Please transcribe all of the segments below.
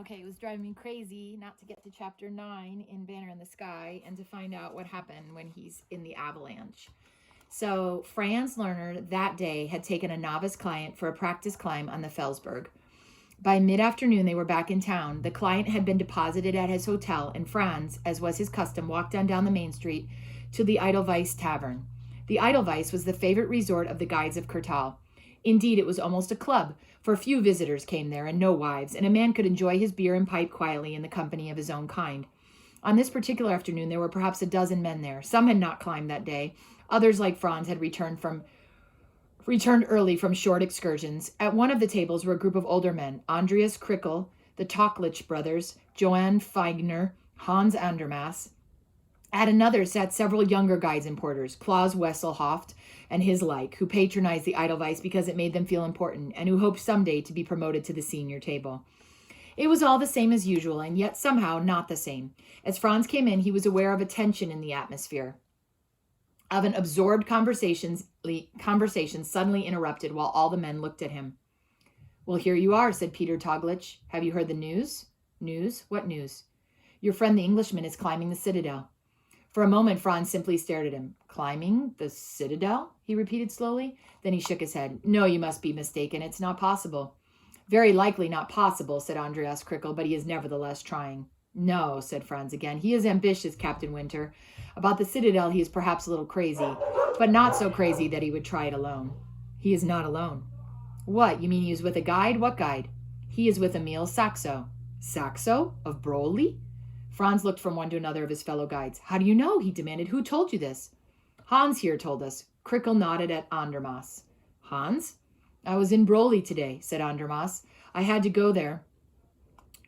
Okay, it was driving me crazy not to get to chapter 9 in Banner in the Sky and to find out what happened when he's in the avalanche. So, Franz Lerner that day had taken a novice client for a practice climb on the Felsberg. By mid afternoon, they were back in town. The client had been deposited at his hotel, and Franz, as was his custom, walked on down the main street to the Edelweiss Tavern. The Edelweiss was the favorite resort of the guides of Kurtal. Indeed, it was almost a club, for few visitors came there and no wives, and a man could enjoy his beer and pipe quietly in the company of his own kind. On this particular afternoon, there were perhaps a dozen men there. Some had not climbed that day. Others, like Franz, had returned early from short excursions. At one of the tables were a group of older men: Andreas Krickel, the Tocklich brothers, Johann Feigner, Hans Andermass. At another sat several younger guides and porters, Klaus Wesselhoft and his like, who patronized the Edelweiss because it made them feel important and who hoped someday to be promoted to the senior table. It was all the same as usual, and yet somehow not the same. As Franz came in, he was aware of a tension in the atmosphere, of an absorbed conversation suddenly interrupted while all the men looked at him. "Well, here you are," said Peter Toglich. "Have you heard the news?" "News? What news?" "Your friend the Englishman is climbing the citadel." For a moment, Franz simply stared at him. "Climbing the citadel?" he repeated slowly. Then he shook his head. "No, you must be mistaken. It's not possible." "Very likely not possible," said Andreas Krickel, "but he is nevertheless trying." "No," said Franz again. "He is ambitious, Captain Winter. About the citadel, he is perhaps a little crazy, but not so crazy that he would try it alone." "He is not alone." "What, you mean he is with a guide? What guide?" "He is with Emil Saxo." "Saxo? Of Broly?" Franz looked from one to another of his fellow guides. "How do you know?" he demanded. "Who told you this?" "Hans here told us." Krickel nodded at Andermass. "Hans?" "I was in Broly today," said Andermass. "I had to go there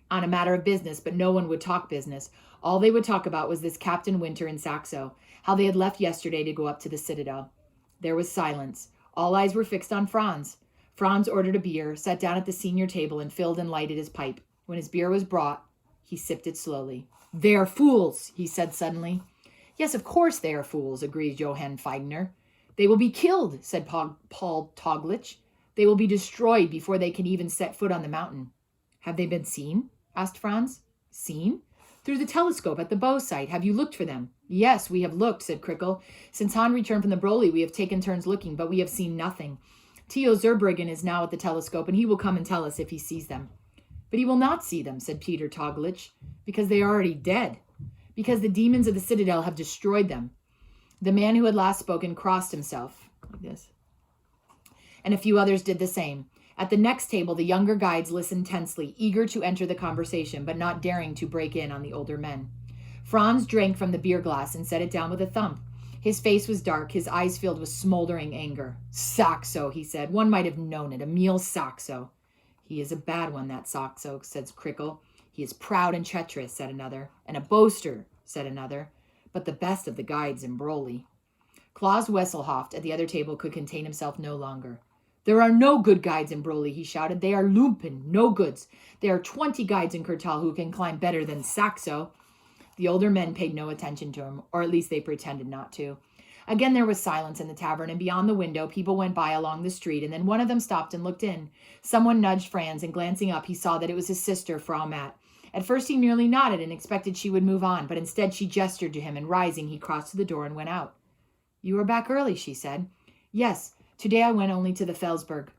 on a matter of business, but no one would talk business. All they would talk about was this Captain Winter and Saxo, how they had left yesterday to go up to the citadel." There was silence. All eyes were fixed on Franz. Franz ordered a beer, sat down at the senior table, and filled and lighted his pipe. When his beer was brought, he sipped it slowly. "They are fools," he said suddenly. "Yes, of course they are fools," agreed Johann Feigner. "They will be killed," said Paul Toglich. "They will be destroyed before they can even set foot on the mountain." "Have they been seen?" asked Franz. "Seen?" "Through the telescope at the bow sight. Have you looked for them?" "Yes, we have looked," said Krickel. "Since Han returned from the Broly, we have taken turns looking, but we have seen nothing. Theo Zurbriggen is now at the telescope, and he will come and tell us if he sees them." "But he will not see them," said Peter Toglich, "because they are already dead. Because the demons of the citadel have destroyed them." The man who had last spoken crossed himself like this, and a few others did the same. At the next table, the younger guides listened tensely, eager to enter the conversation, but not daring to break in on the older men. Franz drank from the beer glass and set it down with a thump. His face was dark, his eyes filled with smoldering anger. "Saxo," he said. "One might have known it. Emil Saxo." "He is a bad one, that Saxo," said Krickel. "He is proud and treacherous," said another. "And a boaster," said another. "But the best of the guides in Broly." Klaus Wesselhoft at the other table could contain himself no longer. "There are no good guides in Broly," he shouted. "They are lumpen, no goods. There are 20 guides in Kurtal who can climb better than Saxo." The older men paid no attention to him, or at least they pretended not to. Again there was silence in the tavern, and beyond the window people went by along the street, and then one of them stopped and looked in. Someone nudged Franz, and glancing up he saw that it was his sister, Frau Matt. At first he merely nodded and expected she would move on, but instead she gestured to him, and rising he crossed to the door and went out. "You are back early," she said. "Yes, today I went only to the Felsberg."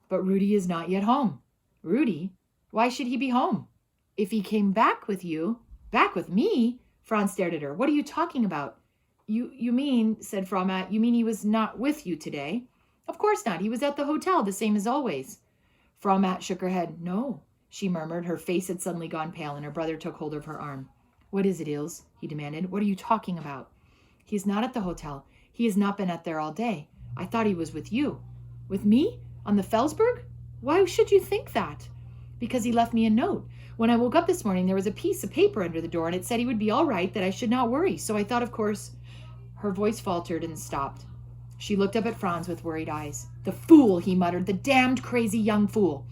"But Rudy is not yet home." "Rudy? Why should he be home?" "If he came back with you." "Back with me?" Franz stared at her. "What are you talking about?" You mean," said Frau Matt, "you mean he was not with you today?" "Of course not. He was at the hotel, the same as always." Frau Matt shook her head. "No," she murmured. Her face had suddenly gone pale, and her brother took hold of her arm. "What is it, Ilse?" he demanded. "What are you talking about?" "He is not at the hotel. He has not been at there all day. I thought he was with you." "With me? On the Felsberg? Why should you think that?" "Because he left me a note. When I woke up this morning, there was a piece of paper under the door, and it said he would be all right, that I should not worry. So I thought, of course—" Her voice faltered and stopped. She looked up at Franz with worried eyes. "The fool," he muttered. "The damned crazy young fool."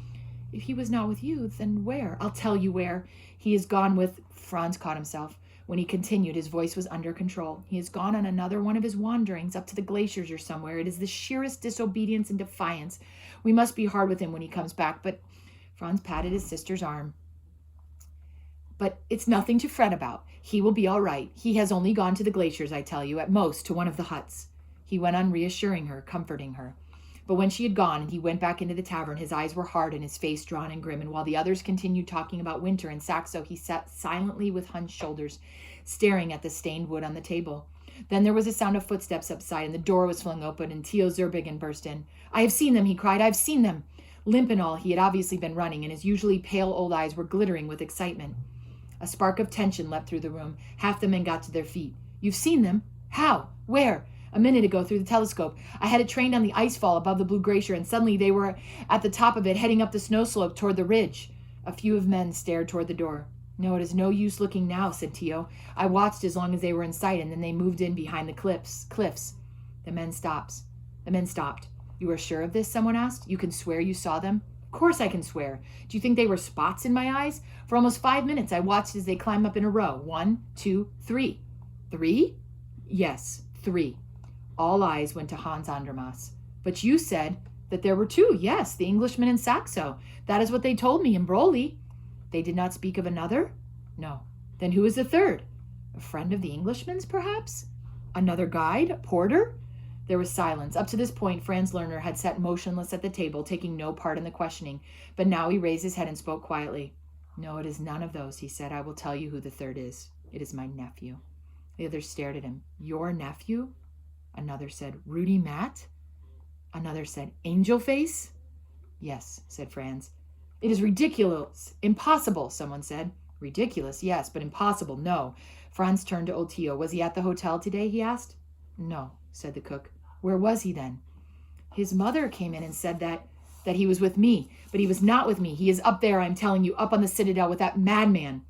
"If he was not with you, then where?" "I'll tell you where. He is gone with—" Franz caught himself. When he continued, his voice was under control. "He has gone on another one of his wanderings, up to the glaciers or somewhere. It is the sheerest disobedience and defiance. We must be hard with him when he comes back, but—" Franz patted his sister's arm. But it's nothing to fret about. He will be all right. He has only gone to the glaciers, I tell you, at most to one of the huts. He went on reassuring her, comforting her. But when she had gone and he went back into the tavern, his eyes were hard and his face drawn and grim. And while the others continued talking about winter in Saxo, he sat silently with hunched shoulders, staring at the stained wood on the table. Then there was a sound of footsteps outside, and the door was flung open, and Theo Zurbigen burst in. "I have seen them," he cried. "I have seen them." Limp and all, he had obviously been running, and his usually pale old eyes were glittering with excitement. A spark of tension leapt through the room. Half the men got to their feet. "You've seen them? How? Where?" "A minute ago through the telescope. I had it trained on the ice fall above the Blue Glacier, and suddenly they were at the top of it, heading up the snow slope toward the ridge." A few of men stared toward the door. "No, it is no use looking now," said Theo. "I watched as long as they were in sight, and then they moved in behind the cliffs. The men stopped. "You are sure of this?" someone asked. "You can swear you saw them?" "Of course I can swear. Do you think they were spots in my eyes? For almost 5 minutes I watched as they climbed up in a row. 1, 2, 3. 3? Yes, 3. All eyes went to Hans Andermatt. "But you said that there were 2. Yes, the Englishman and Saxo. That is what they told me in Broly." "They did not speak of another?" "No." "Then who is the third?" "A friend of the Englishman's, perhaps?" "Another guide? A porter?" There was silence. Up to this point, Franz Lerner had sat motionless at the table, taking no part in the questioning. But now he raised his head and spoke quietly. "No, it is none of those," he said. "I will tell you who the third is. It is my nephew." The others stared at him. "Your nephew?" Another said, "Rudy Matt?" Another said, "Angel Face?" "Yes," said Franz. "It is ridiculous. Impossible," someone said. "Ridiculous, yes, but impossible, no." Franz turned to old Theo. "Was he at the hotel today?" he asked. "No," said the cook. "Where was he then?" "His mother came in and said that he was with me, but he was not with me. He is up there, I'm telling you, up on the citadel with that madman."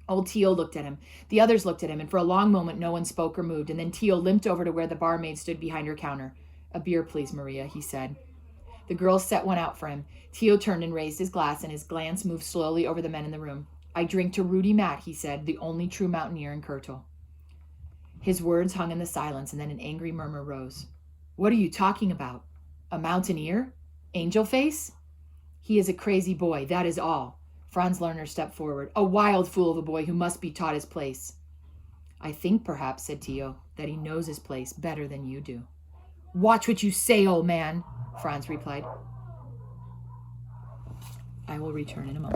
Old Theo looked at him. The others looked at him, and for a long moment no one spoke or moved, and then Theo limped over to where the barmaid stood behind her counter. "A beer, please, Maria," he said. The girls set one out for him. Theo turned and raised his glass, and his glance moved slowly over the men in the room. "I drink to Rudy Matt," he said, "the only true mountaineer in Kurtul." His words hung in the silence, and then an angry murmur rose. "What are you talking about? A mountaineer? Angel Face? He is a crazy boy, that is all." Franz Lerner stepped forward. "A wild fool of a boy who must be taught his place." "I think, perhaps," said Theo, "that he knows his place better than you do." "Watch what you say, old man," Franz replied. I will return in a moment.